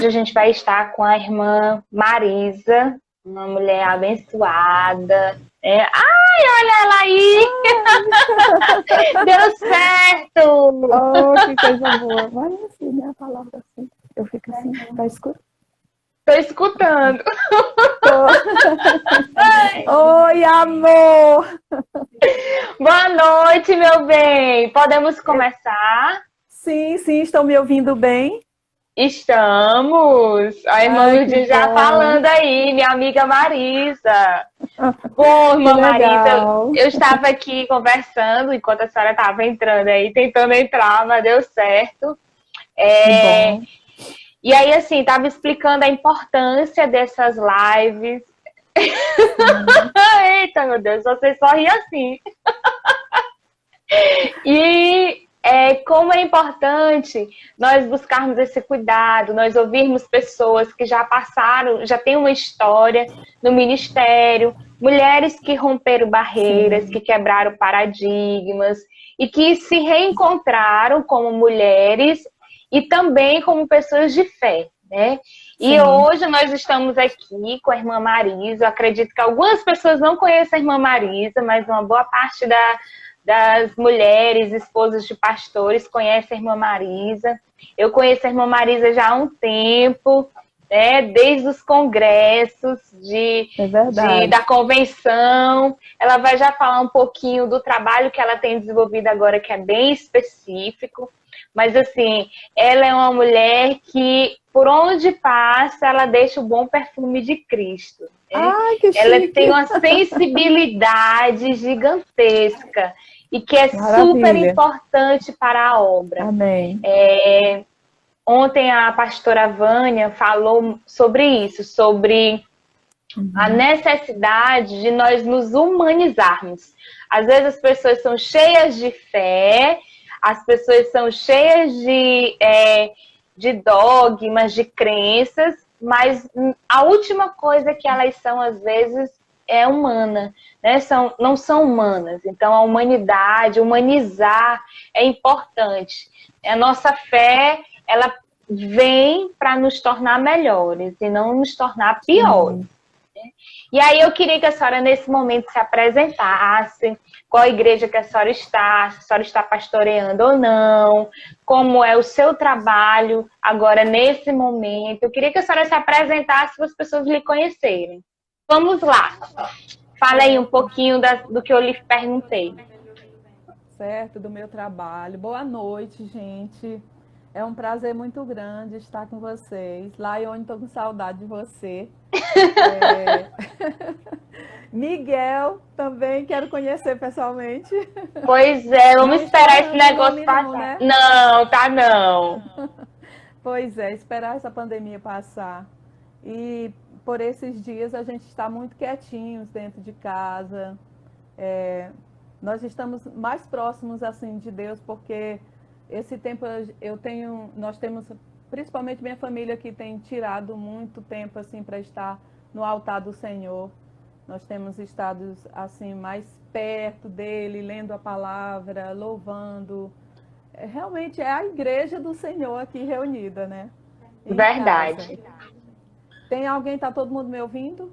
hoje a gente vai estar com a irmã Marisa, uma mulher abençoada. Ai, olha ela aí! Deu certo! Oh, que coisa boa. Vai assim, né? A palavra assim. Eu fico assim, tá escuro? Tô escutando. Oi, amor! Boa noite, meu bem. Podemos começar? Sim, sim, estão me ouvindo bem? Estamos. A irmã Ai, que Lourdinha já bom. falando aí, minha amiga Marisa. Bom, Que irmã Marisa, legal. eu estava aqui conversando enquanto a senhora estava entrando aí, tentando entrar, mas deu certo. Que É, bom. E aí, assim, estava explicando a importância dessas lives. Eita, meu Deus, vocês só riem assim. E como é importante nós buscarmos esse cuidado, nós ouvirmos pessoas que já passaram, já têm uma história no ministério, mulheres que romperam barreiras, que Sim, quebraram paradigmas e que se reencontraram como mulheres e também como pessoas de fé, né? E sim. hoje nós estamos aqui com a irmã Marisa. Eu acredito que algumas pessoas não conhecem a irmã Marisa, mas uma boa parte das mulheres, esposas de pastores, conhece a irmã Marisa. Eu conheço a irmã Marisa já há um tempo, né? Desde os congressos É da verdade. convenção. Ela vai já falar um pouquinho do trabalho que ela tem desenvolvido agora, que é bem específico. Mas, assim, ela é uma mulher que, por onde passa, ela deixa o bom perfume de Cristo, né? Ai, que Ela tem chique. uma sensibilidade gigantesca e que é super Maravilha. importante para a obra. Amém. Ontem a pastora Vânia falou sobre isso, sobre a Uhum. necessidade de nós nos humanizarmos. Às vezes as pessoas são cheias de fé, as pessoas são cheias de dogmas, de crenças, mas a última coisa que elas são, às vezes, é humana, né? Não são humanas. Então, a humanidade, humanizar é importante. A nossa fé, ela vem para nos tornar melhores e não nos tornar piores. Sim. E aí eu queria que a senhora, nesse momento, se apresentasse, qual igreja que a senhora está, se a senhora está pastoreando ou não, como é o seu trabalho agora, nesse momento. Eu queria que a senhora se apresentasse para as pessoas lhe conhecerem. Vamos lá. Fala aí um Certo, pouquinho do que eu lhe perguntei. certo, do meu trabalho. Boa noite, gente. É um prazer muito grande estar com vocês. Laione, estou com saudade de você. É... Miguel, também quero conhecer pessoalmente. Pois é, Não vamos estou esperar esse errando o negócio nome, não, passar. né? Não, tá não. Pois é, esperar essa pandemia passar. E por esses dias a gente está muito quietinhos dentro de casa. É, nós estamos mais próximos assim de Deus porque esse tempo nós temos, principalmente minha família que tem tirado muito tempo assim para estar no altar do Senhor. Nós temos estado assim mais perto dele, lendo a palavra, louvando. Realmente é a igreja do Senhor aqui reunida, né? Em casa. Verdade. Tem alguém, tá todo mundo me ouvindo?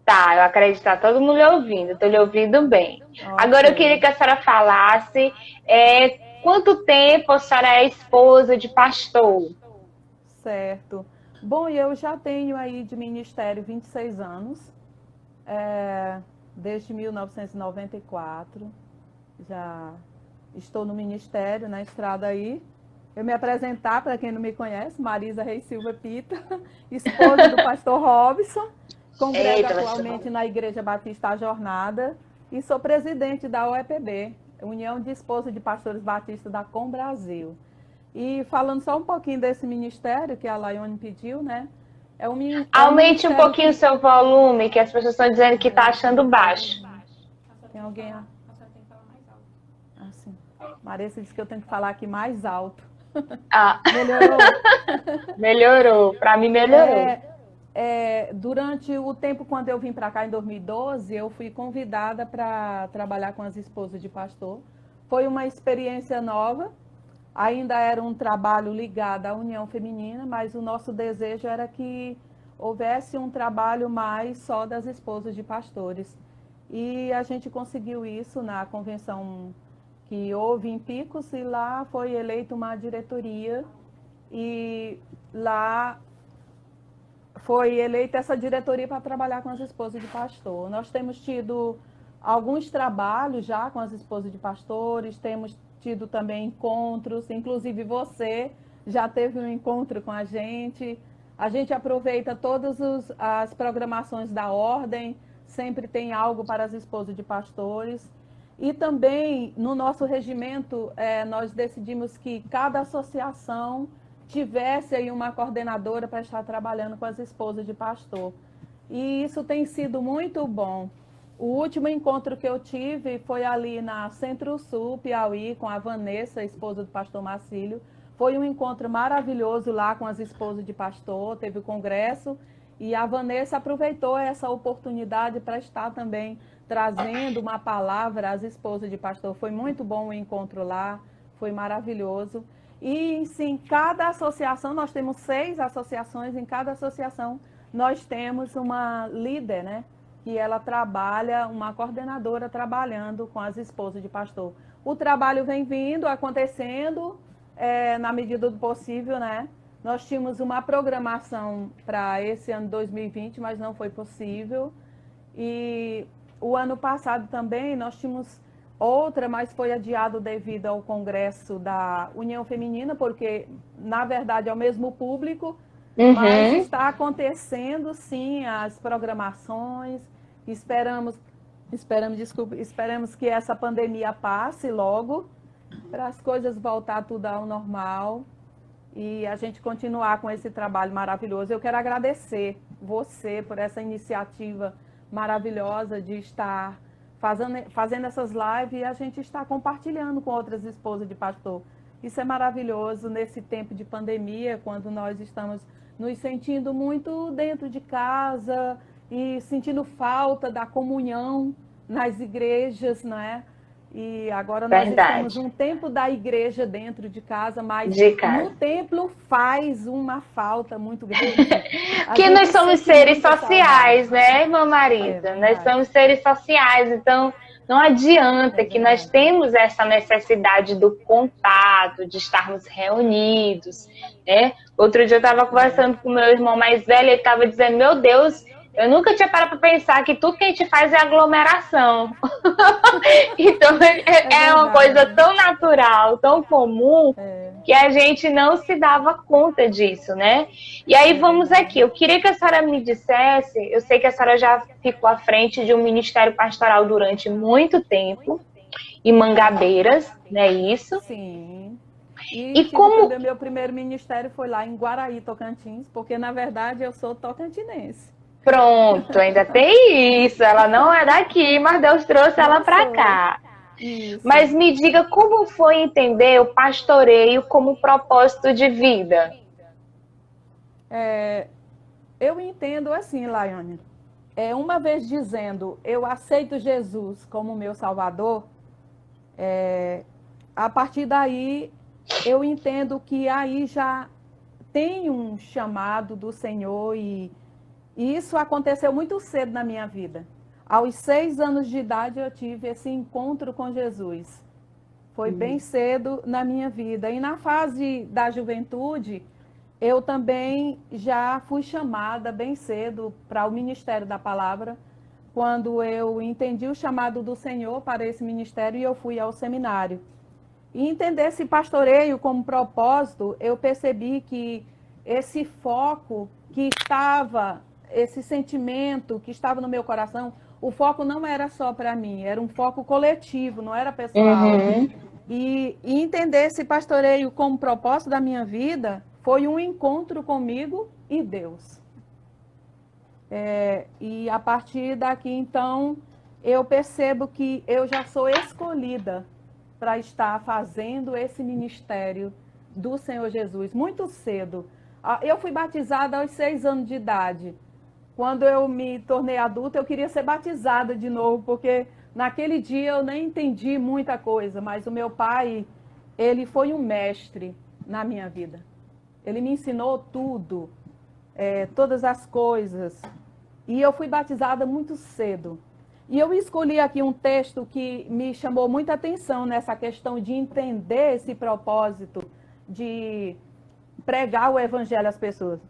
Tá, eu acredito que tá todo mundo lhe ouvindo, tô lhe ouvindo bem. Ok, Agora eu queria que a senhora falasse quanto tempo a senhora é esposa de pastor? certo. Bom, eu já tenho aí de ministério 26 anos, é, desde 1994. Já estou no ministério, na estrada aí. Eu me apresentar para quem não me conhece, Marisa Reis Silva Pita, esposa do pastor Robson, congrego Eita, pastor atualmente Robson. na Igreja Batista A Jornada e sou presidente da OEPB, União de Esposas de Pastores Batistas da Com Brasil. E falando só um pouquinho desse ministério que a Laione pediu, né? É um Aumente um ministério pouquinho o que. seu volume, que as pessoas estão dizendo que tá achando baixo. Tem alguém. Assim. Marisa disse que eu tenho que falar aqui mais alto. Ah, Melhorou? melhorou. Pra mim melhorou. É, durante o tempo quando eu vim para cá em 2012, eu fui convidada para trabalhar com as esposas de pastor. Foi uma experiência nova, ainda era um trabalho ligado à União Feminina, mas o nosso desejo era que houvesse um trabalho mais só das esposas de pastores. E a gente conseguiu isso na convenção que houve em Picos, e lá foi eleita uma diretoria, e lá foi eleita essa diretoria para trabalhar com as esposas de pastor. Nós temos tido alguns trabalhos já com as esposas de pastores, temos tido também encontros, inclusive você já teve um encontro com a gente. A gente aproveita todas as programações da ordem, sempre tem algo para as esposas de pastores. E também, no nosso regimento, nós decidimos que cada associação tivesse aí uma coordenadora para estar trabalhando com as esposas de pastor. E isso tem sido muito bom. O último encontro que eu tive foi ali na Centro-Sul, Piauí, com a Vanessa, a esposa do pastor Marcílio. Foi um encontro maravilhoso lá com as esposas de pastor, teve o congresso, e a Vanessa aproveitou essa oportunidade para estar também trazendo uma palavra às esposas de pastor. Foi muito bom o encontro lá, foi maravilhoso. E, sim, cada associação, nós temos 6 associações, em cada associação nós temos uma líder, né? Que ela trabalha, uma coordenadora trabalhando com as esposas de pastor. O trabalho vem vindo, acontecendo, na medida do possível, né? Nós tínhamos uma programação para esse ano 2020, mas não foi possível. E o ano passado também nós tínhamos outra, mas foi adiado devido ao congresso da União Feminina, porque, na verdade, é o mesmo público, mas está acontecendo, sim, as programações. Esperamos que essa pandemia passe logo, para as coisas voltar tudo ao normal e a gente continuar com esse trabalho maravilhoso. Eu quero agradecer você por essa iniciativa maravilhosa de estar fazendo essas lives, e a gente está compartilhando com outras esposas de pastor. Isso é maravilhoso nesse tempo de pandemia, quando nós estamos nos sentindo muito dentro de casa e sentindo falta da comunhão nas igrejas, não é? E agora nós estamos num tempo da igreja dentro de casa, mas no templo faz uma falta muito grande. Porque nós somos seres sociais, né, irmã Marisa? Nós somos seres sociais, então não adianta que nós temos essa necessidade do contato, de estarmos reunidos, né? Outro dia eu estava conversando com o meu irmão mais velho, ele estava dizendo, meu Deus, eu nunca tinha parado para pensar que tudo que a gente faz é aglomeração. Então, é uma coisa tão natural, tão comum, que a gente não se dava conta disso, né? E aí, vamos aqui. Eu queria que a senhora me dissesse, eu sei que a senhora já ficou à frente de um ministério pastoral durante muito tempo, em Mangabeiras, não é isso? Sim. E como... O meu primeiro ministério foi lá em Guaraí, Tocantins, porque, na verdade, eu sou tocantinense. Pronto, ainda tem isso. Ela não é daqui, mas Deus trouxe ela para cá. Isso. Mas me diga, como foi entender o pastoreio como propósito de vida? Eu entendo assim, Laiane. Uma vez dizendo, eu aceito Jesus como meu Salvador, a partir daí eu entendo que aí já tem um chamado do Senhor, e isso aconteceu muito cedo na minha vida. Aos 6 anos de idade eu tive esse encontro com Jesus. Foi bem cedo na minha vida. E na fase da juventude, eu também já fui chamada bem cedo para o Ministério da Palavra, quando eu entendi o chamado do Senhor para esse ministério e eu fui ao seminário. E entender esse pastoreio como propósito, eu percebi que esse foco que estava... esse sentimento que estava no meu coração, o foco não era só para mim, era um foco coletivo, não era pessoal. E entender esse pastoreio como propósito da minha vida foi um encontro comigo e Deus. E a partir daqui, então, eu percebo que eu já sou escolhida para estar fazendo esse ministério do Senhor Jesus, muito cedo. Eu fui batizada aos 6 anos de idade. Quando eu me tornei adulta, eu queria ser batizada de novo, porque naquele dia eu nem entendi muita coisa, mas o meu pai, ele foi um mestre na minha vida. Ele me ensinou tudo, todas as coisas. E eu fui batizada muito cedo. E eu escolhi aqui um texto que me chamou muita atenção nessa questão de entender esse propósito de pregar o evangelho às pessoas.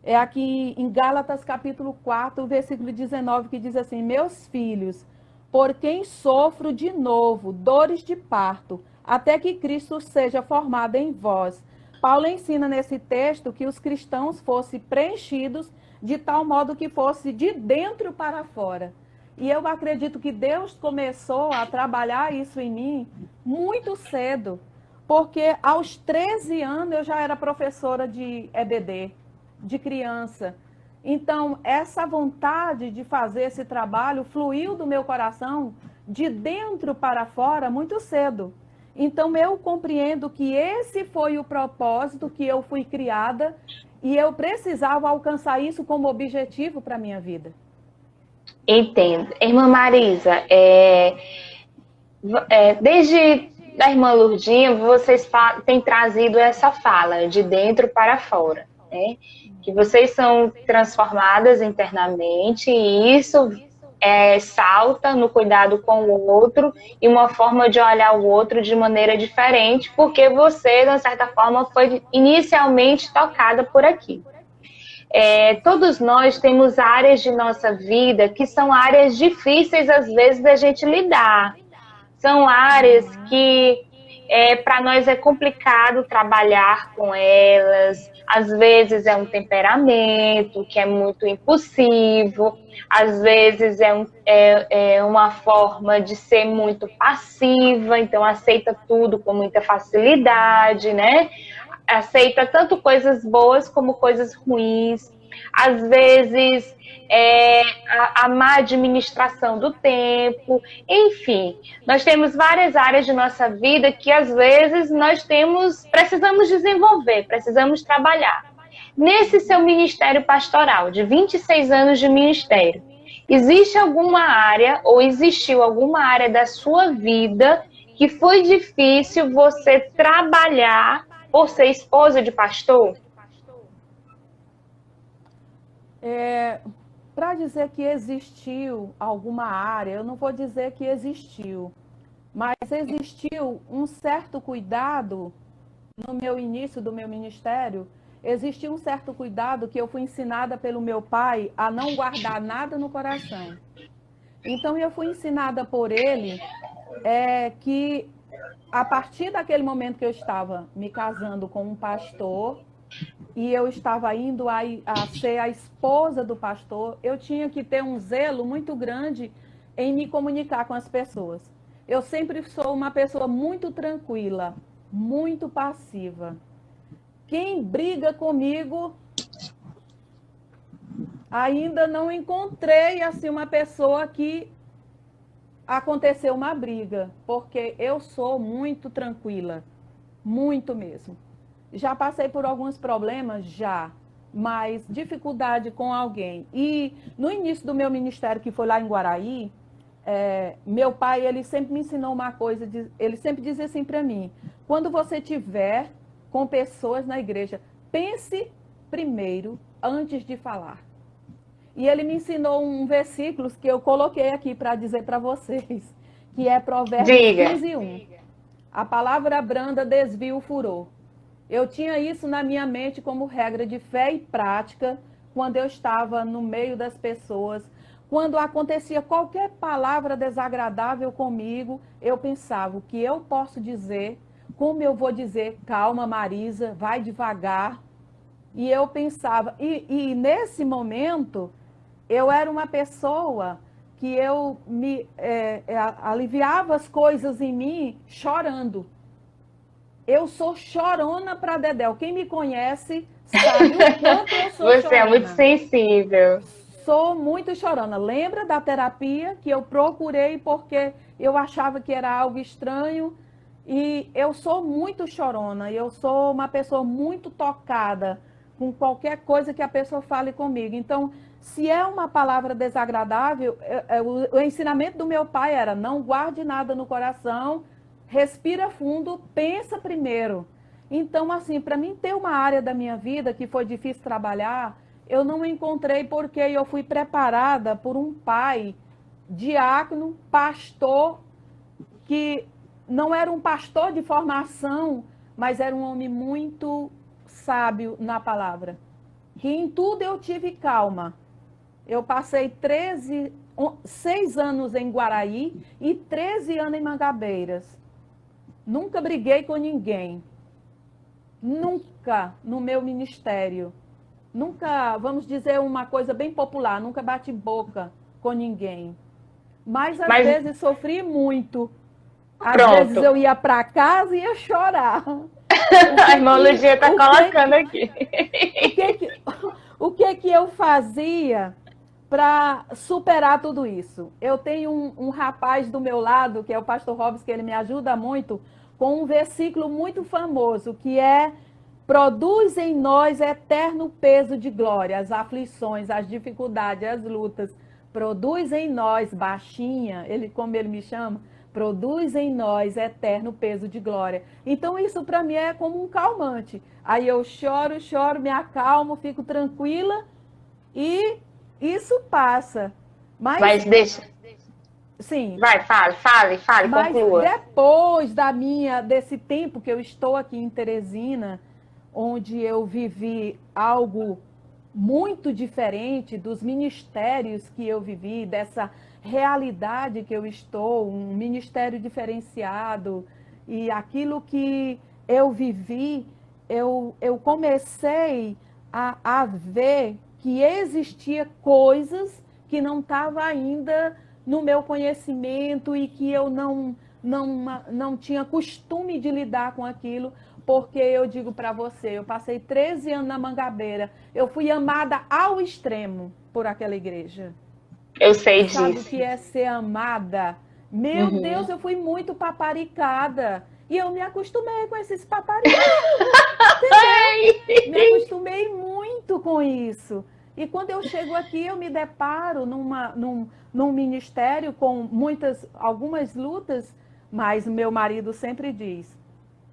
É aqui em Gálatas capítulo 4, versículo 19, que diz assim: meus filhos, por quem sofro de novo dores de parto, até que Cristo seja formado em vós. Paulo ensina nesse texto que os cristãos fossem preenchidos de tal modo que fosse de dentro para fora. E eu acredito que Deus começou a trabalhar isso em mim muito cedo, porque aos 13 anos eu já era professora de EBD, de criança. Então, essa vontade de fazer esse trabalho fluiu do meu coração de dentro para fora muito cedo. Então, eu compreendo que esse foi o propósito que eu fui criada e eu precisava alcançar isso como objetivo para a minha vida. Entendo. Irmã Marisa, desde a irmã Lurdinha, vocês têm trazido essa fala de dentro para fora, né? Que vocês são transformadas internamente e isso salta no cuidado com o outro e uma forma de olhar o outro de maneira diferente, porque você, de certa forma, foi inicialmente tocada por aqui. Todos nós temos áreas de nossa vida que são áreas difíceis, às vezes, da gente lidar. São áreas que para nós é complicado trabalhar com elas. Às vezes é um temperamento que é muito impulsivo, às vezes é uma forma de ser muito passiva, então aceita tudo com muita facilidade, né? Aceita tanto coisas boas como coisas ruins. Às vezes a má administração do tempo, enfim, nós temos várias áreas de nossa vida que às vezes precisamos desenvolver, precisamos trabalhar. Nesse seu ministério pastoral, de 26 anos de ministério, existe alguma área ou existiu alguma área da sua vida que foi difícil você trabalhar por ser esposa de pastor? Para dizer que existiu alguma área, eu não vou dizer que existiu, mas existiu um certo cuidado no meu início do meu ministério, existiu um certo cuidado que eu fui ensinada pelo meu pai a não guardar nada no coração. Então eu fui ensinada por ele que a partir daquele momento que eu estava me casando com um pastor, e eu estava indo a ser a esposa do pastor, eu tinha que ter um zelo muito grande em me comunicar com as pessoas. Eu sempre sou uma pessoa muito tranquila, muito passiva. Quem briga comigo, ainda não encontrei assim uma pessoa que aconteceu uma briga, porque eu sou muito tranquila, muito mesmo. Já passei por alguns problemas, mas dificuldade com alguém. E no início do meu ministério, que foi lá em Guaraí, meu pai, ele sempre me ensinou uma coisa, ele sempre dizia assim para mim: quando você tiver com pessoas na igreja, pense primeiro antes de falar. E ele me ensinou um versículo que eu coloquei aqui para dizer para vocês, que é Provérbios 15:1. A palavra branda desvia o furor. Eu tinha isso na minha mente como regra de fé e prática quando eu estava no meio das pessoas. Quando acontecia qualquer palavra desagradável comigo, eu pensava: o que eu posso dizer? Como eu vou dizer? Calma, Marisa, vai devagar. E eu pensava, e nesse momento, eu era uma pessoa que eu aliviava as coisas em mim chorando. Eu sou chorona para Dedéu. Quem me conhece sabe o quanto eu sou chorona. Você é muito sensível. Sou muito chorona. Lembra da terapia que eu procurei porque eu achava que era algo estranho? E eu sou muito chorona. Eu sou uma pessoa muito tocada com qualquer coisa que a pessoa fale comigo. Então, se é uma palavra desagradável, o ensinamento do meu pai era: não guarde nada no coração, respira fundo, pensa primeiro. Então, assim, para mim ter uma área da minha vida que foi difícil trabalhar, eu não encontrei porque eu fui preparada por um pai, diácono, pastor, que não era um pastor de formação, mas era um homem muito sábio na palavra. Que em tudo eu tive calma. Eu passei 6 anos em Guaraí e 13 anos em Mangabeiras. Nunca briguei com ninguém. Nunca no meu ministério. Nunca, vamos dizer uma coisa bem popular, nunca bati boca com ninguém. Mas às vezes sofri muito. Às vezes eu ia para casa e ia chorar. A irmã Ludia está colocando aqui. O que eu fazia para superar tudo isso? Eu tenho um rapaz do meu lado, que é o pastor Robson, que ele me ajuda muito, com um versículo muito famoso, que é: produz em nós eterno peso de glória, as aflições, as dificuldades, as lutas. Produz em nós, baixinha, como ele me chama, produz em nós eterno peso de glória. Então isso para mim é como um calmante. Aí eu choro, me acalmo, fico tranquila e isso passa. Mas deixa... Sim. Vai, fale, conclua. Depois desse tempo que eu estou aqui em Teresina, onde eu vivi algo muito diferente dos ministérios que eu vivi, dessa realidade que eu estou, um ministério diferenciado, e aquilo que eu vivi, eu comecei a ver que existia coisas que não estavam ainda no meu conhecimento e que eu não tinha costume de lidar com aquilo, porque eu digo para você, eu passei 13 anos na Mangabeira, eu fui amada ao extremo por aquela igreja. Eu sei disso. Sabe o que é ser amada? Meu Deus, eu fui muito paparicada. E eu me acostumei com esses paparicos. Me acostumei muito com isso. E quando eu chego aqui, eu me deparo num ministério com algumas lutas, mas meu marido sempre diz: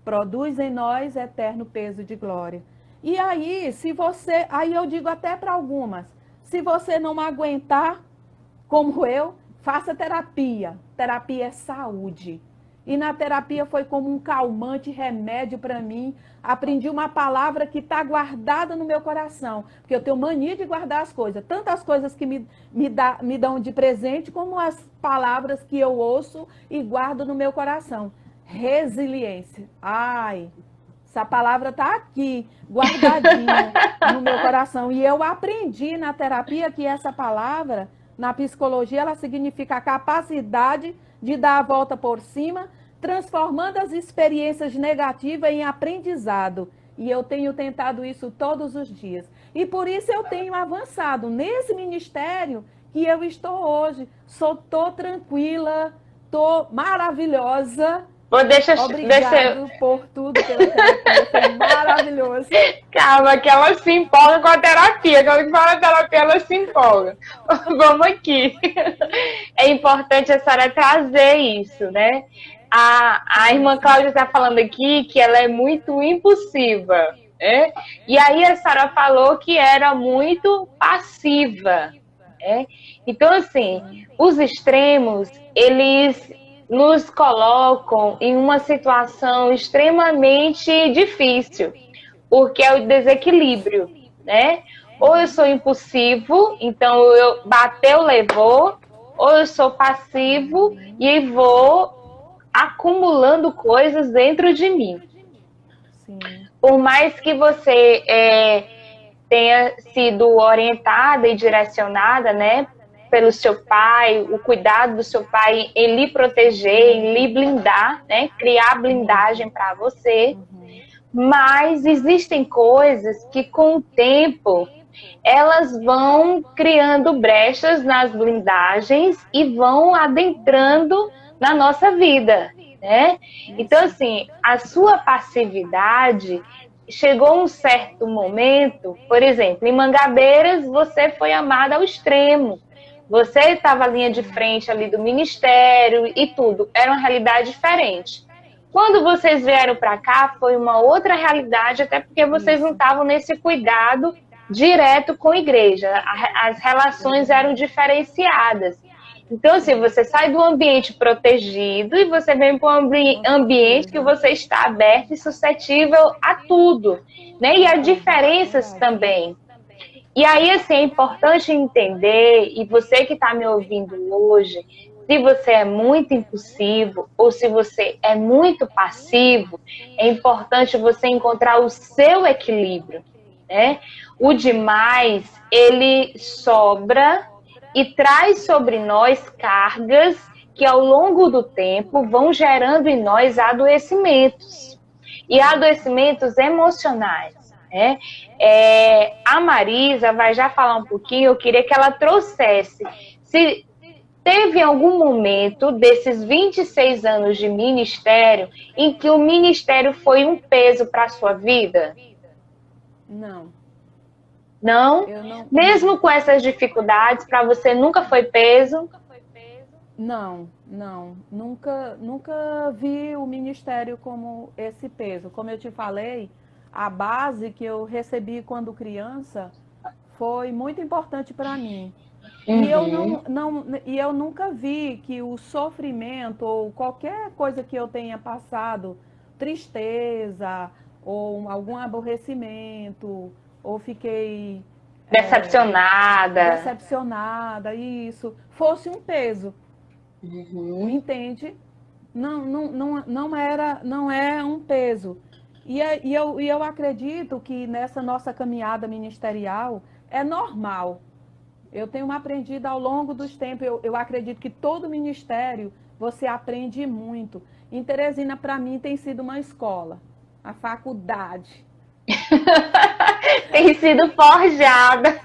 produz em nós eterno peso de glória. E aí, aí eu digo até para algumas, se você não aguentar, como eu, faça terapia. Terapia é saúde. E na terapia foi como um calmante, remédio para mim. Aprendi uma palavra que está guardada no meu coração. Porque eu tenho mania de guardar as coisas. Tanto as coisas que me dão de presente, como as palavras que eu ouço e guardo no meu coração. Resiliência. Ai, essa palavra está aqui, guardadinha no meu coração. E eu aprendi na terapia que essa palavra, na psicologia, ela significa a capacidade de dar a volta por cima, transformando as experiências negativas em aprendizado. E eu tenho tentado isso todos os dias. E por isso eu tenho avançado nesse ministério que eu estou hoje. Estou tranquila, estou maravilhosa. Obrigado por tudo pela terapia, foi maravilhoso. Calma, que ela se empolga com a terapia. Quando fala terapia, ela se empolga. Vamos aqui. É importante a senhora trazer isso, né? A irmã Cláudia está falando aqui que ela é muito impulsiva, né? E aí a senhora falou que era muito passiva, né? Então, assim, os extremos, eles nos colocam em uma situação extremamente difícil, porque é o desequilíbrio, né? Ou eu sou impulsivo, então eu bateu, levou, ou eu sou passivo e vou acumulando coisas dentro de mim. Sim. Por mais que você tenha sido orientada e direcionada, né, pelo seu pai, o cuidado do seu pai em lhe proteger, em lhe blindar, né, criar blindagem para você, mas existem coisas que com o tempo elas vão criando brechas nas blindagens e vão adentrando na nossa vida, né? Então, assim, a sua passividade chegou um certo momento, por exemplo, em Mangabeiras você foi amada ao extremo. Você estava à linha de frente ali do ministério e tudo. Era uma realidade diferente. Quando vocês vieram para cá, foi uma outra realidade, até porque vocês não estavam nesse cuidado direto com a igreja. As relações eram diferenciadas. Então, assim, você sai do ambiente protegido e você vem para um ambiente que você está aberto e suscetível a tudo, né? E a diferenças também. E aí, assim, é importante entender, e você que está me ouvindo hoje, se você é muito impulsivo ou se você é muito passivo, é importante você encontrar o seu equilíbrio, né? O demais, ele sobra e traz sobre nós cargas que ao longo do tempo vão gerando em nós adoecimentos. E adoecimentos emocionais. Né? A Marisa vai já falar um pouquinho, eu queria que ela trouxesse se teve algum momento desses 26 anos de ministério em que o ministério foi um peso para a sua vida? Não. Não? Mesmo com essas dificuldades, para você nunca foi peso? Não. Nunca vi o ministério como esse peso. Como eu te falei, a base que eu recebi quando criança foi muito importante para mim. E eu nunca vi que o sofrimento ou qualquer coisa que eu tenha passado, tristeza ou algum aborrecimento, ou fiquei decepcionada, isso, fosse um peso. Entende? Não é um peso. E eu acredito que nessa nossa caminhada ministerial é normal. Eu tenho aprendido ao longo dos tempos, eu acredito que todo ministério você aprende muito. Em Teresina, para mim, tem sido uma escola, a faculdade. Tem sido forjada.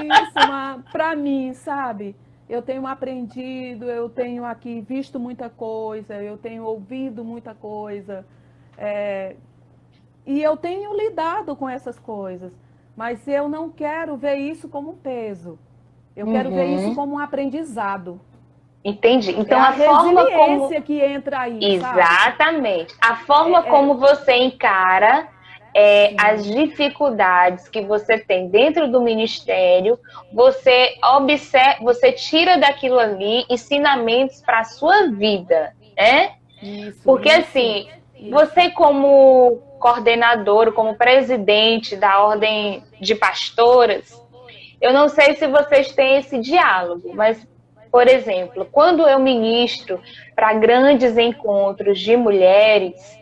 Isso, para mim, sabe? Eu tenho aprendido, eu tenho aqui visto muita coisa, eu tenho ouvido muita coisa. E eu tenho lidado com essas coisas. Mas eu não quero ver isso como um peso. Eu quero ver isso como um aprendizado. Entendi. Então, a forma como que entra aí, exatamente. Sabe? A forma como você encara as dificuldades que você tem dentro do ministério, você observa, você tira daquilo ali ensinamentos para a sua vida, né? Porque assim, você como coordenador, como presidente da Ordem de Pastoras, eu não sei se vocês têm esse diálogo, mas, por exemplo, quando eu ministro para grandes encontros de mulheres,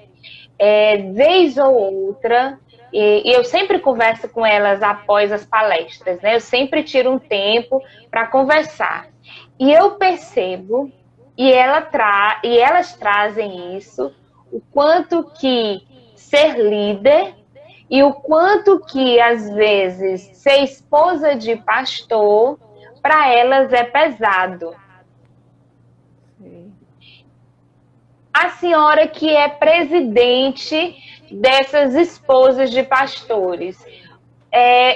vez ou outra, e eu sempre converso com elas após as palestras, né? Eu sempre tiro um tempo para conversar. E eu percebo, e elas trazem isso, o quanto que ser líder e o quanto que, às vezes, ser esposa de pastor, para elas é pesado. A senhora que é presidente dessas esposas de pastores,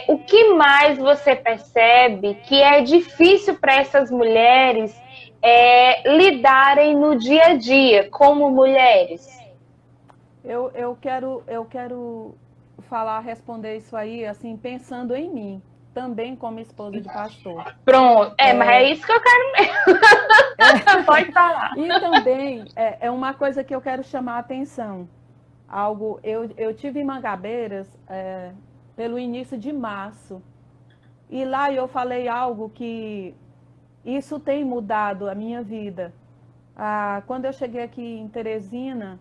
o que mais você percebe que é difícil para essas mulheres lidarem no dia a dia como mulheres? Eu quero responder isso aí, assim, pensando em mim, também como esposa de pastor. Pronto, mas é isso que eu quero mesmo. Pode falar. E também é uma coisa que eu quero chamar a atenção. Eu tive em Mangabeiras pelo início de março. E lá eu falei algo que isso tem mudado a minha vida. Quando eu cheguei aqui em Teresina,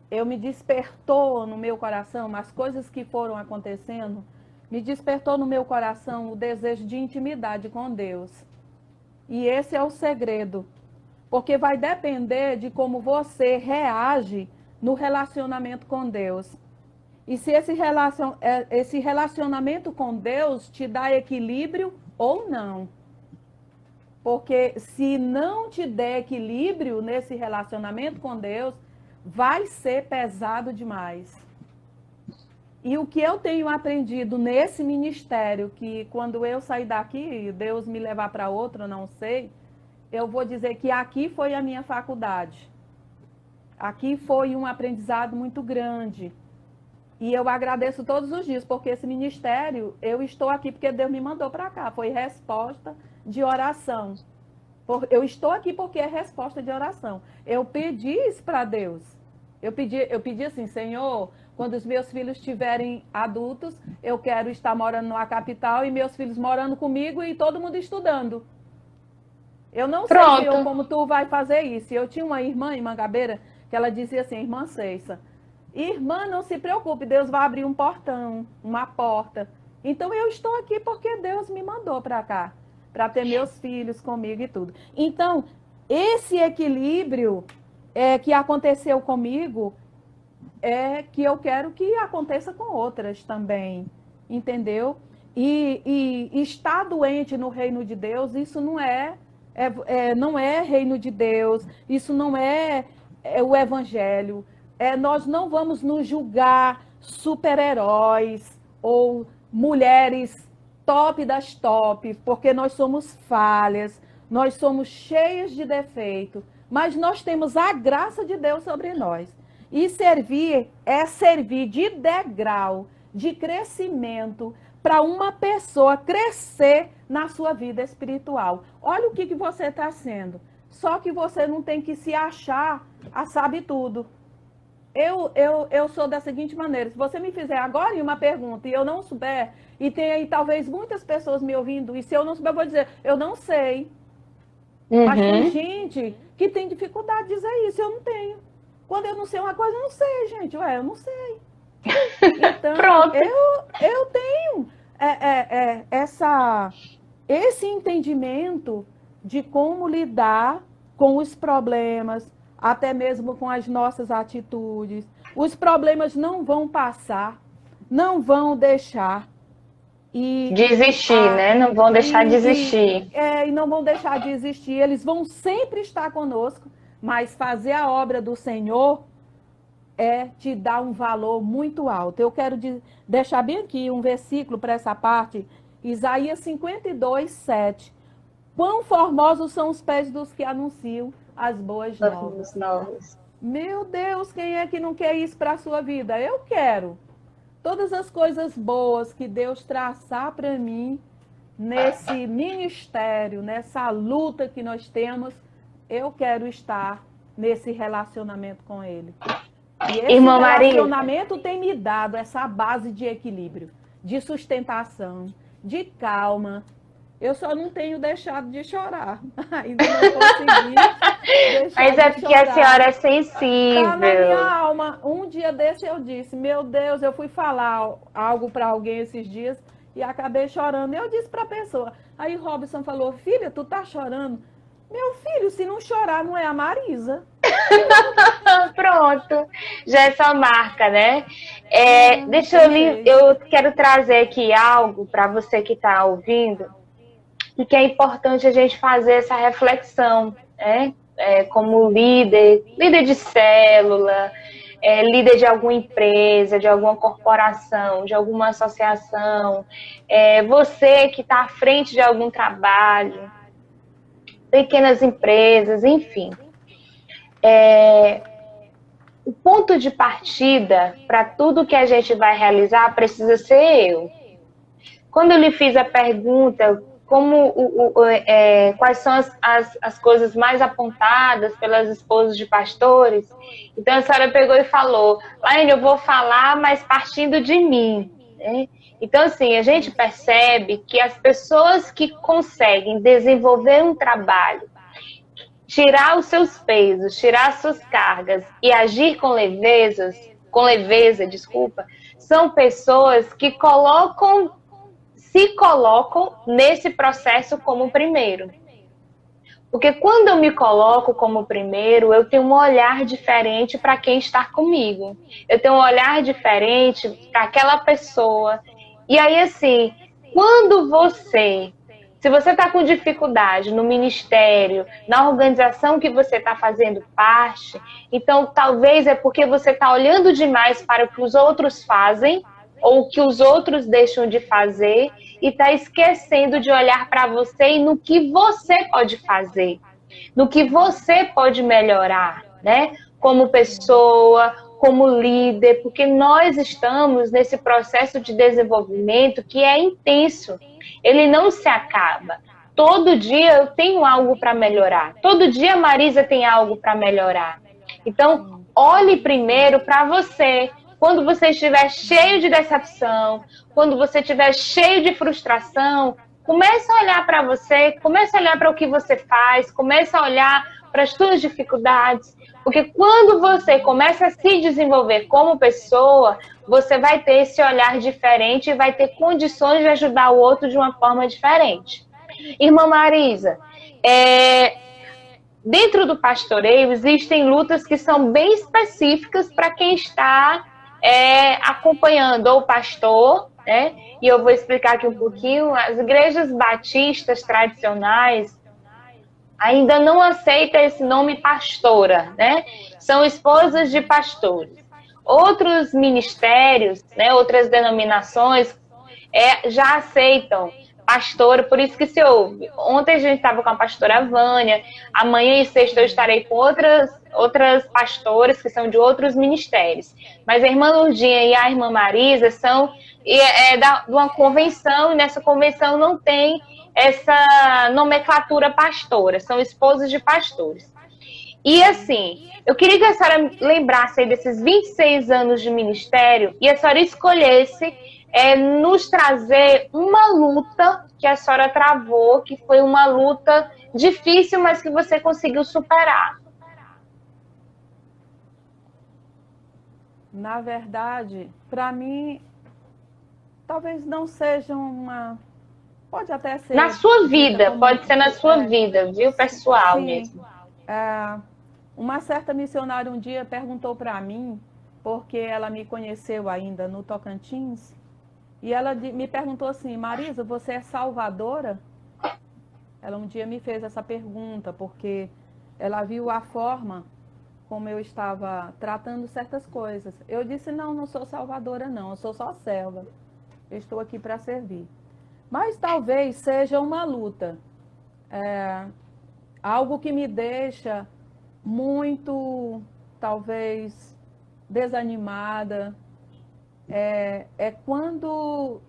eu me despertou no meu coração, as coisas que foram acontecendo, me despertou no meu coração o desejo de intimidade com Deus. E esse é o segredo. Porque vai depender de como você reage no relacionamento com Deus. E se esse relacionamento com Deus te dá equilíbrio ou não. Porque se não te der equilíbrio nesse relacionamento com Deus, vai ser pesado demais. E o que eu tenho aprendido nesse ministério, que quando eu sair daqui, Deus me levar para outro, não sei, eu vou dizer que aqui foi a minha faculdade. Aqui foi um aprendizado muito grande. E eu agradeço todos os dias, porque esse ministério, eu estou aqui porque Deus me mandou para cá. Foi resposta de oração. Eu estou aqui porque é resposta de oração. Eu pedi isso para Deus. Eu pedi assim, Senhor, quando os meus filhos estiverem adultos, eu quero estar morando numa capital e meus filhos morando comigo e todo mundo estudando. Eu não sei, Senhor, como tu vai fazer isso. Eu tinha uma irmã em Mangabeira que ela dizia assim, irmã Ceissa, irmã, não se preocupe, Deus vai abrir um portão, uma porta. Então eu estou aqui porque Deus me mandou para cá, para ter meus filhos comigo e tudo. Então, esse equilíbrio que aconteceu comigo é que eu quero que aconteça com outras também, entendeu? E estar doente no reino de Deus, isso não não é reino de Deus, isso não é o evangelho. Nós não vamos nos julgar super-heróis ou mulheres top das top, porque nós somos falhas, nós somos cheias de defeito, mas nós temos a graça de Deus sobre nós. E servir é servir de degrau, de crescimento, para uma pessoa crescer na sua vida espiritual. Olha o que você está sendo. Só que você não tem que se achar a sabe tudo. Eu sou da seguinte maneira, se você me fizer agora uma pergunta e eu não souber, e tem aí talvez muitas pessoas me ouvindo, e se eu não souber, eu vou dizer, eu não sei. Mas tem gente que tem dificuldade de dizer isso, eu não tenho. Quando eu não sei uma coisa, eu não sei, gente. Eu não sei. Então, eu tenho esse entendimento de como lidar com os problemas, até mesmo com as nossas atitudes. Os problemas não vão passar, não vão deixar. Desistir, né? Não vão deixar de existir. E não vão deixar de existir. Eles vão sempre estar conosco, mas fazer a obra do Senhor te dar um valor muito alto. Eu quero deixar bem aqui um versículo para essa parte, Isaías 52, 7. Quão formosos são os pés dos que anunciam as boas novas. Meu Deus, quem é que não quer isso para a sua vida? Eu quero. Todas as coisas boas que Deus traçar para mim, nesse ministério, nessa luta que nós temos, eu quero estar nesse relacionamento com Ele. E esse relacionamento tem me dado essa base de equilíbrio, de sustentação, de calma. Eu só não tenho deixado de chorar. Ainda não consegui deixar Mas é porque a senhora é sensível. Tá na minha alma. Um dia desse eu disse, meu Deus, eu fui falar algo para alguém esses dias e acabei chorando. Eu disse para a pessoa. Aí Robson falou, filha, tu tá chorando? Meu filho, se não chorar, não é a Marisa. Pronto, já é sua marca, né? Eu quero trazer aqui algo para você que está ouvindo, e que é importante a gente fazer essa reflexão, né? Como líder de célula, líder de alguma empresa, de alguma corporação, de alguma associação, você que está à frente de algum trabalho, pequenas empresas, enfim. O ponto de partida para tudo que a gente vai realizar precisa ser eu. Quando eu lhe fiz a pergunta, quais são as coisas mais apontadas pelas esposas de pastores, então a senhora pegou e falou, Laine, eu vou falar, mas partindo de mim, né? Então, assim, a gente percebe que as pessoas que conseguem desenvolver um trabalho, tirar os seus pesos, tirar as suas cargas e agir com leveza, são pessoas que se colocam nesse processo como primeiro. Porque quando eu me coloco como primeiro, eu tenho um olhar diferente para quem está comigo. Eu tenho um olhar diferente para aquela pessoa. E aí, assim, se você está com dificuldade no ministério, na organização que você está fazendo parte, então talvez é porque você está olhando demais para o que os outros fazem, ou o que os outros deixam de fazer, e está esquecendo de olhar para você e no que você pode fazer, no que você pode melhorar, né? como pessoa, como líder, porque nós estamos nesse processo de desenvolvimento que é intenso. Ele não se acaba. Todo dia eu tenho algo para melhorar. Todo dia a Marisa tem algo para melhorar. Então, olhe primeiro para você. Quando você estiver cheio de decepção, quando você estiver cheio de frustração, comece a olhar para você, comece a olhar para o que você faz, comece a olhar para as suas dificuldades. Porque quando você começa a se desenvolver como pessoa, você vai ter esse olhar diferente e vai ter condições de ajudar o outro de uma forma diferente. Irmã Marisa, dentro do pastoreio existem lutas que são bem específicas para quem está acompanhando o pastor, né? E eu vou explicar aqui um pouquinho. As igrejas batistas tradicionais ainda não aceitam esse nome pastora, né? São esposas de pastores. Outros ministérios, né, outras denominações já aceitam pastora, por isso que se ouve. Ontem a gente estava com a pastora Vânia, amanhã e sexta eu estarei com outras pastoras que são de outros ministérios. Mas a irmã Lourdinha e a irmã Marisa são de uma convenção, e nessa convenção não tem essa nomenclatura pastora, são esposas de pastores. E assim, eu queria que a senhora lembrasse aí desses 26 anos de ministério e a senhora escolhesse nos trazer uma luta que a senhora travou, que foi uma luta difícil, mas que você conseguiu superar. Na verdade, para mim, talvez não seja uma... Pode até ser... Na sua vida, pode ser na sua vida, viu, pessoal? Sim. Mesmo. Uma certa missionária um dia perguntou para mim, porque ela me conheceu ainda no Tocantins, e ela me perguntou assim: Marisa, você é salvadora? Ela um dia me fez essa pergunta, porque ela viu a forma como eu estava tratando certas coisas. Eu disse: não sou salvadora não, eu sou só serva. Eu estou aqui para servir. Mas talvez seja uma luta. Algo que me deixa muito, talvez, desanimada. É quando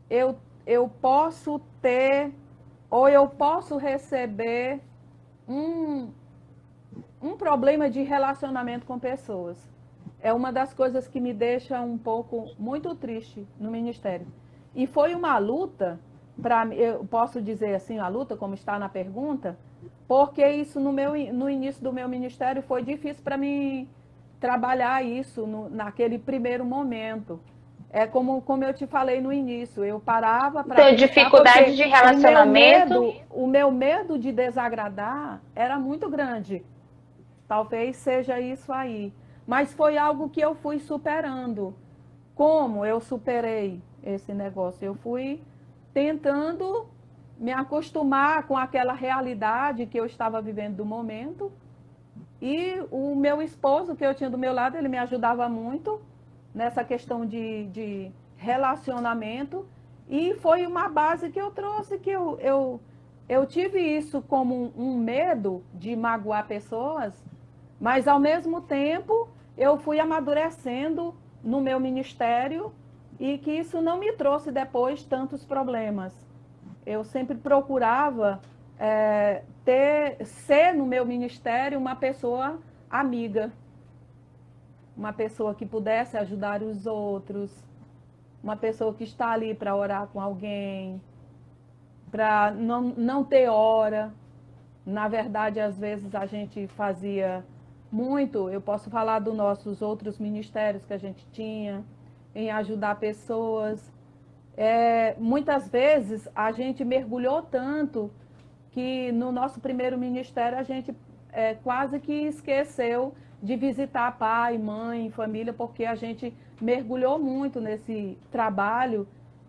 eu posso ter ou eu posso receber um problema de relacionamento com pessoas. É uma das coisas que me deixa um pouco muito triste no ministério. E foi uma luta, eu posso dizer assim, a luta, como está na pergunta, porque isso no início do meu ministério foi difícil para mim trabalhar isso naquele primeiro momento. É como eu te falei no início, eu parava para... Então, dificuldade de relacionamento... O meu medo de desagradar era muito grande. Talvez seja isso aí. Mas foi algo que eu fui superando. Como eu superei esse negócio? Eu fui tentando me acostumar com aquela realidade que eu estava vivendo do momento. E o meu esposo, que eu tinha do meu lado, ele me ajudava muito nessa questão de relacionamento. E foi uma base que eu trouxe, que eu tive isso como um medo de magoar pessoas, mas ao mesmo tempo eu fui amadurecendo no meu ministério e que isso não me trouxe depois tantos problemas. Eu sempre procurava ser no meu ministério uma pessoa amiga, uma pessoa que pudesse ajudar os outros, uma pessoa que está ali para orar com alguém, para não ter hora. Na verdade, às vezes a gente fazia muito, eu posso falar dos nossos outros ministérios que a gente tinha, em ajudar pessoas. Muitas vezes a gente mergulhou tanto que no nosso primeiro ministério a gente quase que esqueceu de visitar pai, mãe, família, porque a gente mergulhou muito nesse trabalho.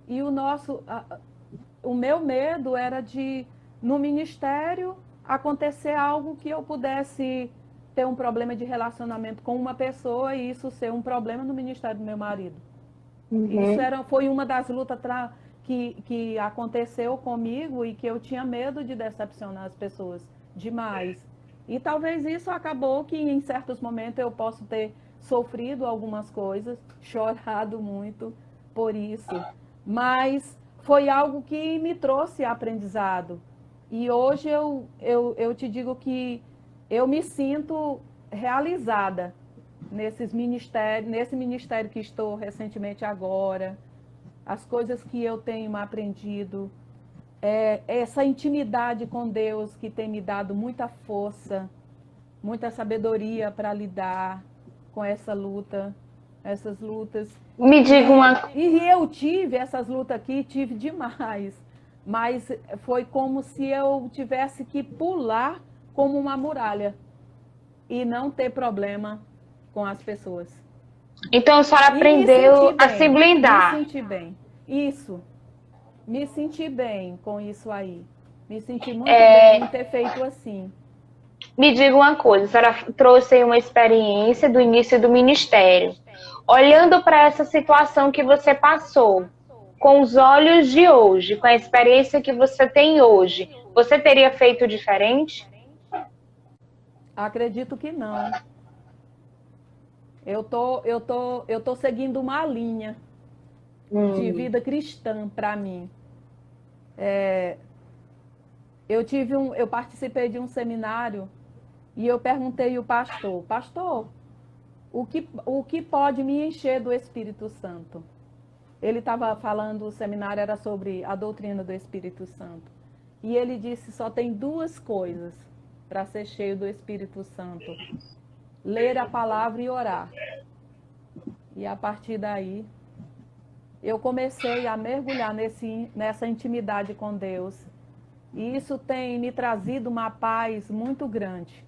E o meu medo era de, no ministério, acontecer algo que eu pudesse ter um problema de relacionamento com uma pessoa e isso ser um problema no ministério do meu marido. Uhum. Isso foi uma das lutas que aconteceu comigo e que eu tinha medo de decepcionar as pessoas demais. E talvez isso acabou que em certos momentos eu posso ter sofrido algumas coisas, chorado muito por isso, mas foi algo que me trouxe aprendizado. E hoje eu te digo que eu me sinto realizada nesse ministério que estou recentemente agora, as coisas que eu tenho aprendido, essa intimidade com Deus que tem me dado muita força, muita sabedoria para lidar com essas lutas. Me diga E eu tive essas lutas aqui, tive demais, mas foi como se eu tivesse que pular como uma muralha e não ter problema com as pessoas. Então a senhora aprendeu a se blindar. Me senti bem. Isso. Me senti bem com isso aí. Me senti muito bem em ter feito assim. Me diga uma coisa, a senhora trouxe aí uma experiência do início do ministério. Olhando para essa situação que você passou, com os olhos de hoje, com a experiência que você tem hoje, você teria feito diferente? Acredito que não. Eu tô seguindo uma linha de vida cristã para mim. Eu participei de um seminário e eu perguntei ao pastor, o que pode me encher do Espírito Santo? Ele estava falando, o seminário era sobre a doutrina do Espírito Santo. E ele disse, só tem duas coisas para ser cheio do Espírito Santo: ler a palavra e orar. E a partir daí, eu comecei a mergulhar nessa intimidade com Deus. E isso tem me trazido uma paz muito grande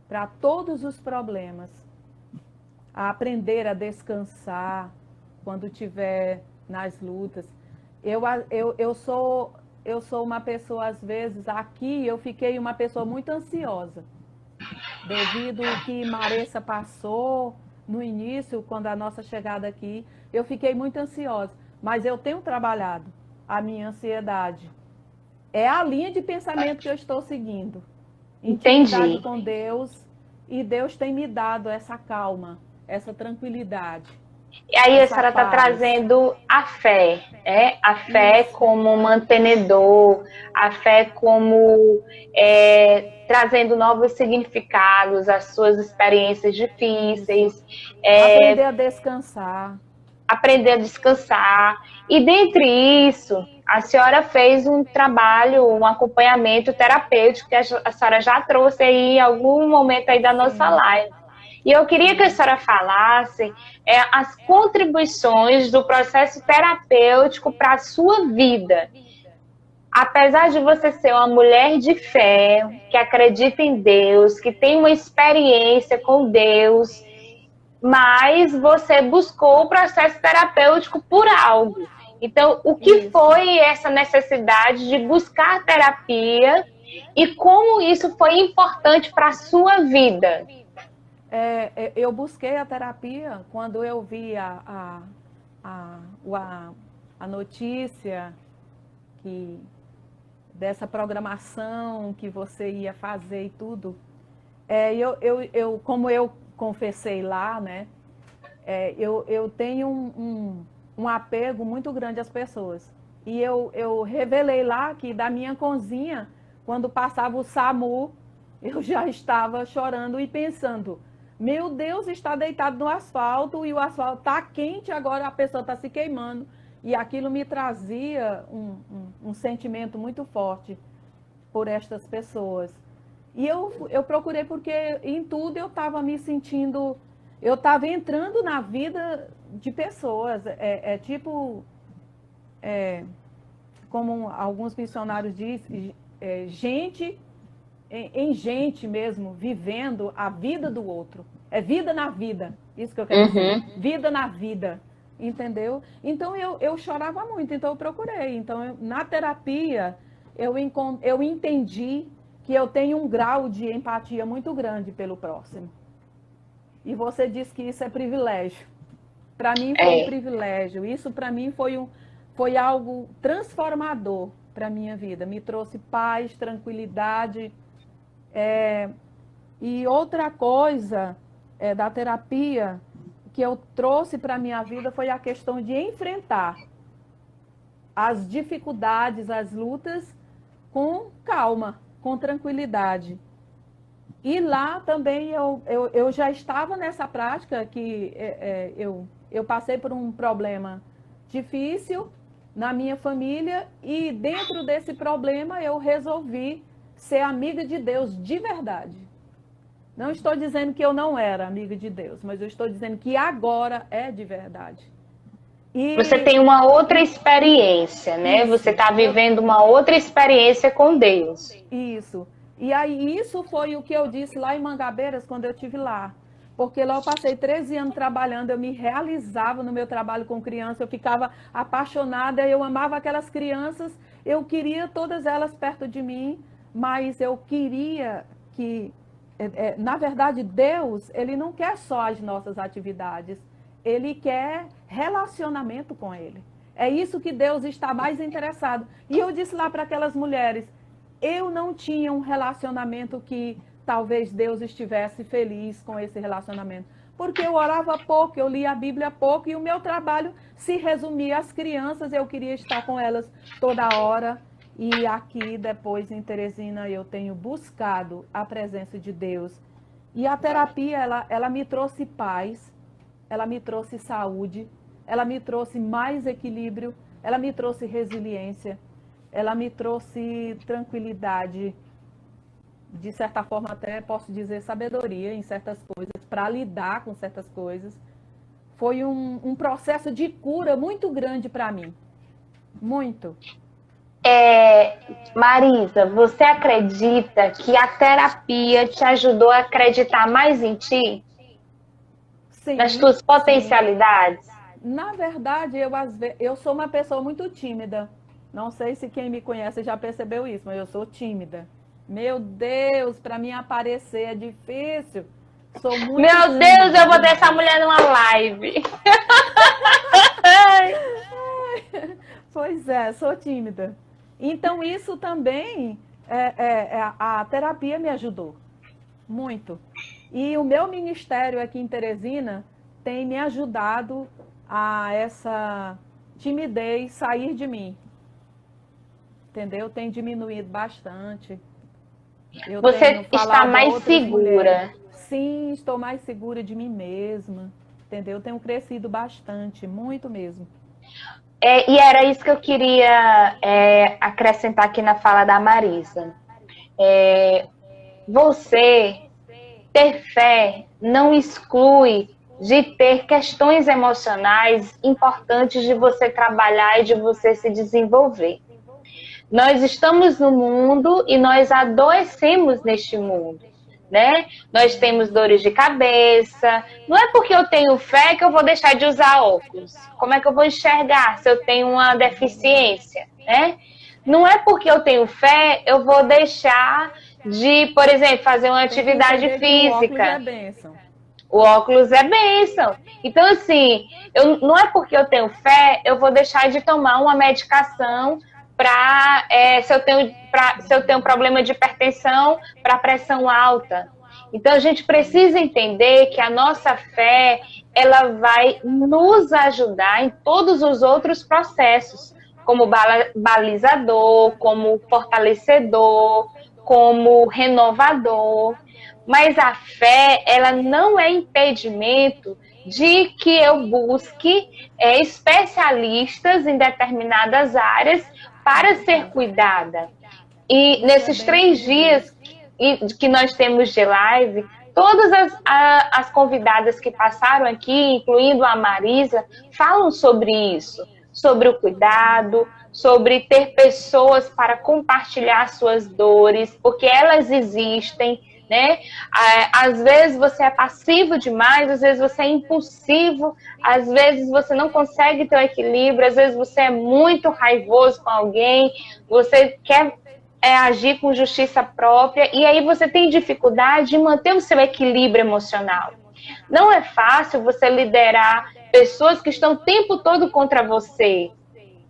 para todos os problemas. A aprender a descansar quando estiver nas lutas. Eu sou uma pessoa, às vezes, aqui eu fiquei uma pessoa muito ansiosa. Devido ao que Maressa passou no início, quando a nossa chegada aqui, eu fiquei muito ansiosa. Mas eu tenho trabalhado a minha ansiedade. É a linha de pensamento que eu estou seguindo. Intimidade com Deus, e Deus tem me dado essa calma, essa tranquilidade. E aí a senhora está trazendo a fé, a fé como mantenedor, a fé como trazendo novos significados, as suas experiências difíceis. Aprender a descansar. Aprender a descansar. E dentre isso, a senhora fez um trabalho, um acompanhamento terapêutico que a senhora já trouxe aí em algum momento aí da nossa live. E eu queria que a senhora falasse as contribuições do processo terapêutico para a sua vida. Apesar de você ser uma mulher de fé, que acredita em Deus, que tem uma experiência com Deus, mas você buscou o processo terapêutico por algo. Então, o que foi essa necessidade de buscar terapia e como isso foi importante para a sua vida? Eu busquei a terapia quando eu vi a notícia dessa programação que você ia fazer e tudo. Como eu confessei lá, né? Eu tenho um apego muito grande às pessoas. E eu revelei lá que da minha cozinha, quando passava o SAMU, eu já estava chorando e pensando: meu Deus, está deitado no asfalto e o asfalto está quente, agora a pessoa está se queimando. E aquilo me trazia um sentimento muito forte por estas pessoas. E eu procurei porque em tudo eu estava me sentindo, eu estava entrando na vida de pessoas. Como alguns missionários dizem, gente em gente mesmo, vivendo a vida do outro. É vida na vida, isso que eu quero dizer. Vida na vida, entendeu? Então eu chorava muito, então eu procurei. Então na terapia eu entendi que eu tenho um grau de empatia muito grande pelo próximo. E você disse que isso é privilégio. Para mim foi um privilégio. Isso para mim foi algo transformador para a minha vida. Me trouxe paz, tranquilidade. E outra coisa da terapia que eu trouxe para a minha vida foi a questão de enfrentar as dificuldades, as lutas com calma, com tranquilidade. E lá também eu já estava nessa prática que eu passei por um problema difícil na minha família e dentro desse problema eu resolvi ser amiga de Deus de verdade. Não estou dizendo que eu não era amiga de Deus, mas eu estou dizendo que agora é de verdade. E você tem uma outra experiência, né? Você está vivendo uma outra experiência com Deus. Isso. E aí isso foi o que eu disse lá em Mangabeiras quando eu estive lá. Porque lá eu passei 13 anos trabalhando, eu me realizava no meu trabalho com criança, eu ficava apaixonada, eu amava aquelas crianças, eu queria todas elas perto de mim, mas eu queria que, na verdade, Deus, Ele não quer só as nossas atividades, Ele quer relacionamento com Ele. É isso que Deus está mais interessado. E eu disse lá para aquelas mulheres, eu não tinha um relacionamento que talvez Deus estivesse feliz com esse relacionamento. Porque eu orava pouco, eu lia a Bíblia pouco e o meu trabalho se resumia às crianças, eu queria estar com elas toda hora. E aqui, depois, em Teresina, eu tenho buscado a presença de Deus. E a terapia, ela me trouxe paz, ela me trouxe saúde, ela me trouxe mais equilíbrio, ela me trouxe resiliência, ela me trouxe tranquilidade, de certa forma até posso dizer sabedoria em certas coisas, para lidar com certas coisas. Foi um processo de cura muito grande para mim, muito. Marisa, você acredita que a terapia te ajudou a acreditar mais em ti? Sim, nas tuas potencialidades? sim. Na verdade, eu sou uma pessoa muito tímida. Não sei se quem me conhece já percebeu isso, mas eu sou tímida. Meu Deus, para mim aparecer é difícil. Sou muito Meu tímida. Deus, eu vou ter essa mulher numa live. Pois é, sou tímida. Então isso também, a terapia me ajudou muito. E o meu ministério aqui em Teresina tem me ajudado a essa timidez sair de mim. Entendeu? Tem diminuído bastante. Você está mais segura. Mulheres. Sim, estou mais segura de mim mesma. Entendeu? Tenho crescido bastante, muito mesmo. E era isso que eu queria acrescentar aqui na fala da Marisa. Você ter fé não exclui de ter questões emocionais importantes de você trabalhar e de você se desenvolver. Nós estamos no mundo e nós adoecemos neste mundo, né? Nós temos dores de cabeça. Não é porque eu tenho fé que eu vou deixar de usar óculos. Como é que eu vou enxergar se eu tenho uma deficiência, né? Não é porque eu tenho fé eu vou deixar de, por exemplo, fazer uma atividade física. O óculos é bênção. O óculos é bênção. Então, assim, não é porque eu tenho fé eu vou deixar de tomar uma medicação para se eu tenho problema de hipertensão, para pressão alta. Então a gente precisa entender que a nossa fé ela vai nos ajudar em todos os outros processos, como balizador, como fortalecedor, como renovador. Mas a fé ela não é impedimento de que eu busque especialistas em determinadas áreas para ser cuidada. E nesses 3 dias que nós temos de live, todas as convidadas que passaram aqui, incluindo a Marisa, falam sobre isso, sobre o cuidado, sobre ter pessoas para compartilhar suas dores, porque elas existem, né? Às vezes você é passivo demais, às vezes você é impulsivo, às vezes você não consegue ter o equilíbrio, às vezes você é muito raivoso com alguém, você quer agir com justiça própria e aí você tem dificuldade de manter o seu equilíbrio emocional. Não é fácil você liderar pessoas que estão o tempo todo contra você.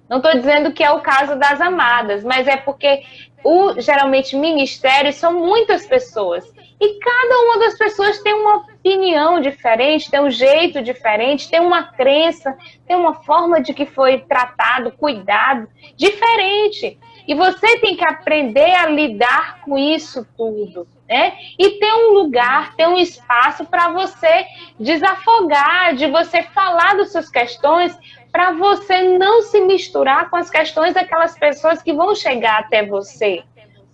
Não estou dizendo que é o caso das amadas, mas é porque geralmente ministérios são muitas pessoas. E cada uma das pessoas tem uma opinião diferente, tem um jeito diferente, tem uma crença, tem uma forma de que foi tratado, cuidado, diferente. E você tem que aprender a lidar com isso tudo, né? E ter um lugar, ter um espaço para você desafogar, de você falar das suas questões, para você não se misturar com as questões daquelas pessoas que vão chegar até você.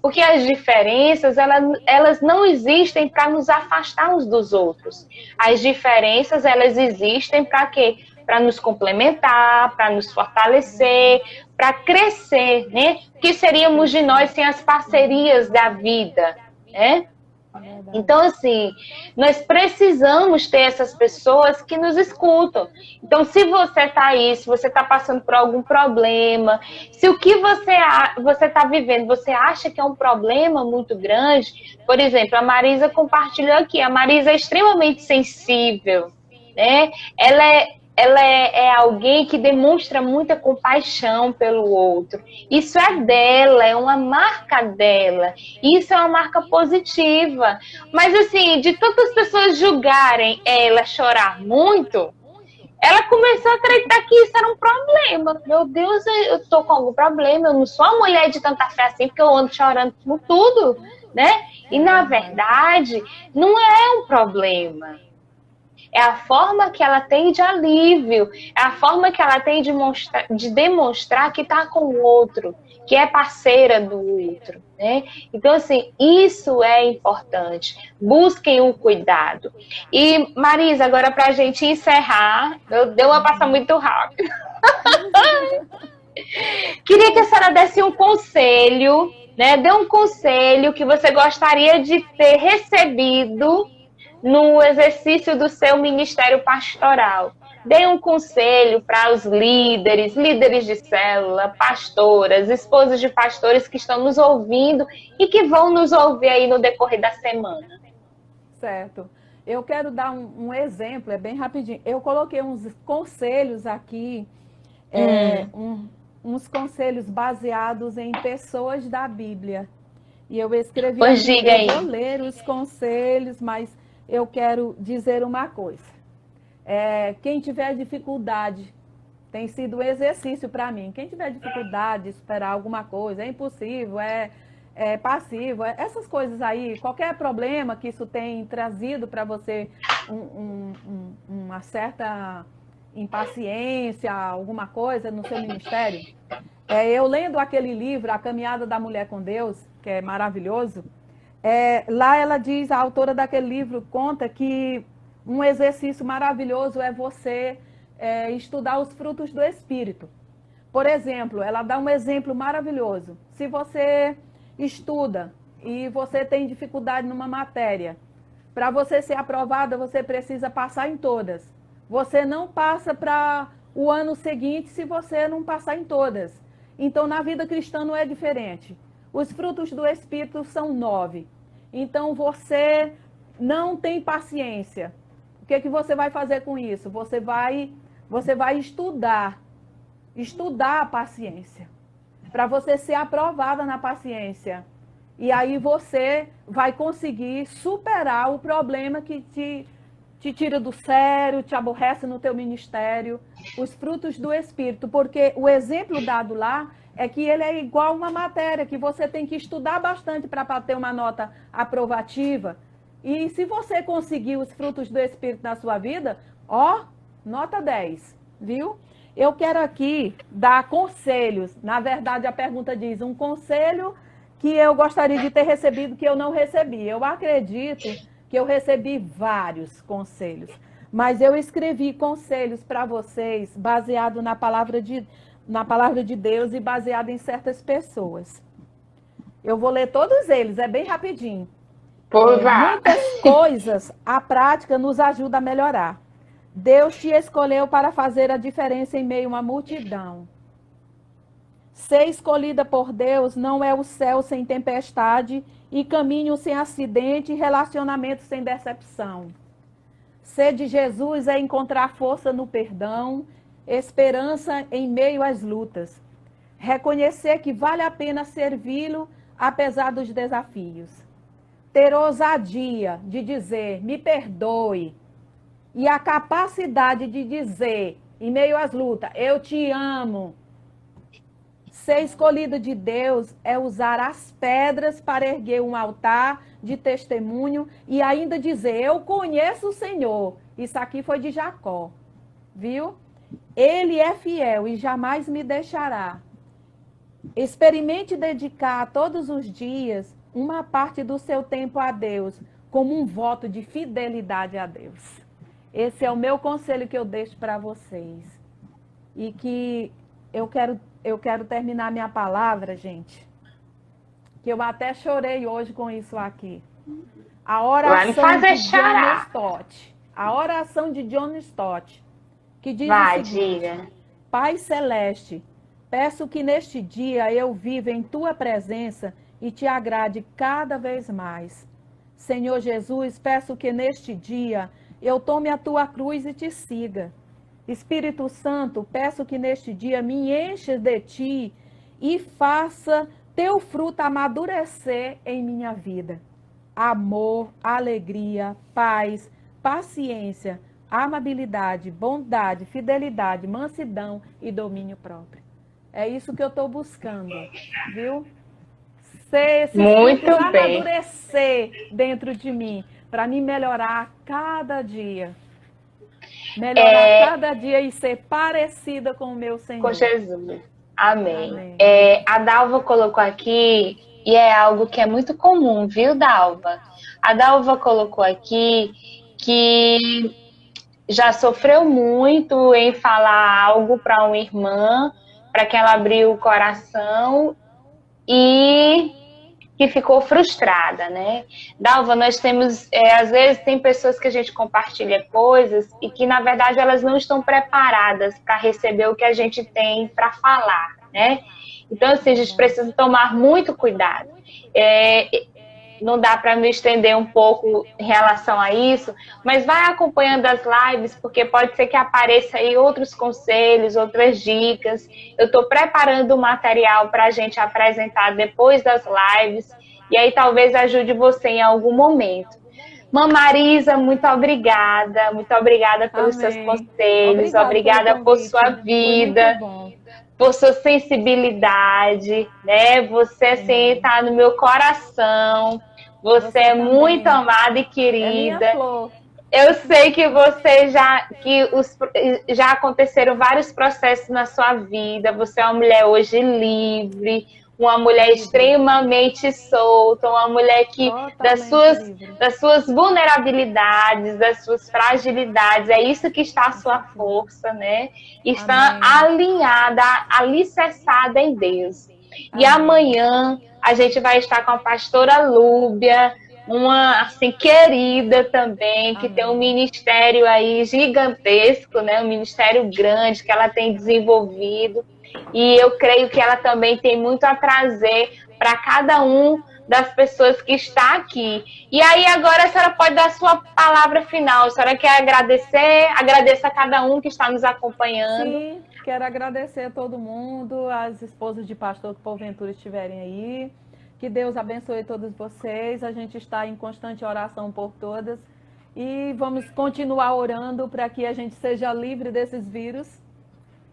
Porque as diferenças, elas não existem para nos afastar uns dos outros. As diferenças, elas existem para quê? Para nos complementar, para nos fortalecer, para crescer, né? O que seríamos de nós sem as parcerias da vida, né? Então, assim, nós precisamos ter essas pessoas que nos escutam. Então, se você está aí, se você está passando por algum problema, se o que você está vivendo, você acha que é um problema muito grande, por exemplo, a Marisa compartilhou aqui, a Marisa é extremamente sensível, né? Ela é alguém que demonstra muita compaixão pelo outro. Isso é dela, é uma marca dela. Isso é uma marca positiva. Mas, assim, de tantas pessoas julgarem ela chorar muito, ela começou a acreditar que isso era um problema. Meu Deus, eu tô com algum problema. Eu não sou uma mulher de tanta fé assim, porque eu ando chorando por tudo, né? E, na verdade, não é um problema. É a forma que ela tem de alívio, é a forma que ela tem de demonstrar que está com o outro, que é parceira do outro, né? Então, assim, isso é importante. Busquem o cuidado. E, Marisa, agora para a gente encerrar, deu uma passar muito rápido. Queria que a senhora desse um conselho, né? Dê um conselho que você gostaria de ter recebido no exercício do seu ministério pastoral. Dê um conselho para os líderes de célula, pastoras, esposas de pastores que estão nos ouvindo e que vão nos ouvir aí no decorrer da semana. Certo. Eu quero dar um exemplo, é bem rapidinho. Eu coloquei uns conselhos aqui, uns conselhos baseados em pessoas da Bíblia. E eu escrevi Pois aqui, diga aí. Eu vou ler os conselhos, mas eu quero dizer uma coisa. Quem tiver dificuldade, tem sido um exercício para mim. Quem tiver dificuldade de superar alguma coisa, é impossível, é passivo, essas coisas aí, qualquer problema que isso tem trazido para você uma certa impaciência, alguma coisa no seu ministério. Eu lendo aquele livro, A Caminhada da Mulher com Deus, que é maravilhoso, lá ela diz, a autora daquele livro conta que um exercício maravilhoso é você estudar os frutos do Espírito. Por exemplo, ela dá um exemplo maravilhoso. Se você estuda e você tem dificuldade numa matéria, para você ser aprovada, você precisa passar em todas. Você não passa para o ano seguinte se você não passar em todas. Então, na vida cristã não é diferente. Os frutos do Espírito são 9. Então, você não tem paciência. O que você vai fazer com isso? Você vai estudar a paciência, para você ser aprovada na paciência. E aí você vai conseguir superar o problema que te tira do sério, te aborrece no teu ministério, os frutos do Espírito. Porque o exemplo dado lá é que ele é igual uma matéria, que você tem que estudar bastante para ter uma nota aprovativa. E se você conseguir os frutos do Espírito na sua vida, nota 10, viu? Eu quero aqui dar conselhos. Na verdade, a pergunta diz um conselho que eu gostaria de ter recebido que eu não recebi. Eu acredito que eu recebi vários conselhos, mas eu escrevi conselhos para vocês baseado na palavra de Deus e baseado em certas pessoas. Eu vou ler todos eles, é bem rapidinho. Muitas coisas, a prática nos ajuda a melhorar. Deus te escolheu para fazer a diferença em meio a uma multidão. Ser escolhida por Deus não é o céu sem tempestade e caminho sem acidente e relacionamento sem decepção. Ser de Jesus é encontrar força no perdão, esperança em meio às lutas, reconhecer que vale a pena servi-lo apesar dos desafios. Ter ousadia de dizer, me perdoe. E a capacidade de dizer, em meio às lutas, eu te amo. Ser escolhido de Deus é usar as pedras para erguer um altar de testemunho e ainda dizer, eu conheço o Senhor. Isso aqui foi de Jacó, viu? Ele é fiel e jamais me deixará. Experimente dedicar todos os dias uma parte do seu tempo a Deus, como um voto de fidelidade a Deus. Esse é o meu conselho que eu deixo para vocês. E que eu quero terminar minha palavra, gente, que eu até chorei hoje com isso aqui. A oração de John Stott. A oração de John Stott, que diz o seguinte: Pai Celeste, peço que neste dia eu viva em Tua presença e Te agrade cada vez mais. Senhor Jesus, peço que neste dia eu tome a Tua cruz e Te siga. Espírito Santo, peço que neste dia me enches de Ti e faça Teu fruto amadurecer em minha vida. Amor, alegria, paz, paciência, amabilidade, bondade, fidelidade, mansidão e domínio próprio. É isso que eu estou buscando, viu? Ser esse fruto amadurecer dentro de mim, para me melhorar cada dia. Melhorar cada dia e ser parecida com o meu Senhor. Com Jesus. Amém. Amém. A Dalva colocou aqui, e é algo que é muito comum, viu, Dalva? A Dalva colocou aqui que já sofreu muito em falar algo para uma irmã, para que ela abriu o coração e que ficou frustrada, né? Dalva, nós temos, às vezes tem pessoas que a gente compartilha coisas e que, na verdade, elas não estão preparadas para receber o que a gente tem para falar, né? Então, assim, a gente precisa tomar muito cuidado. Não dá para me estender um pouco em relação a isso, mas vai acompanhando as lives, porque pode ser que apareça aí outros conselhos, outras dicas. Eu estou preparando o material para a gente apresentar depois das lives, e aí talvez ajude você em algum momento. Marisa, muito obrigada pelos seus conselhos, obrigada por sua vida, por sua sensibilidade, né? Você, assim, está no meu coração, você é muito amada e querida. Eu sei que você já aconteceram vários processos na sua vida, você é uma mulher hoje livre, uma mulher extremamente solta, uma mulher que das suas vulnerabilidades, das suas fragilidades, é isso que está a sua força, né? Está alinhada, alicerçada em Deus. E amanhã a gente vai estar com a pastora Lúbia, uma assim querida também, que tem um ministério aí gigantesco, né? Um ministério grande que ela tem desenvolvido. E eu creio que ela também tem muito a trazer para cada um das pessoas que está aqui. E aí agora a senhora pode dar a sua palavra final. A senhora quer agradecer? Agradeça a cada um que está nos acompanhando. Sim, quero agradecer a todo mundo, as esposas de pastor que porventura estiverem aí. Que Deus abençoe todos vocês. A gente está em constante oração por todas. E vamos continuar orando para que a gente seja livre desses vírus.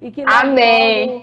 E que logo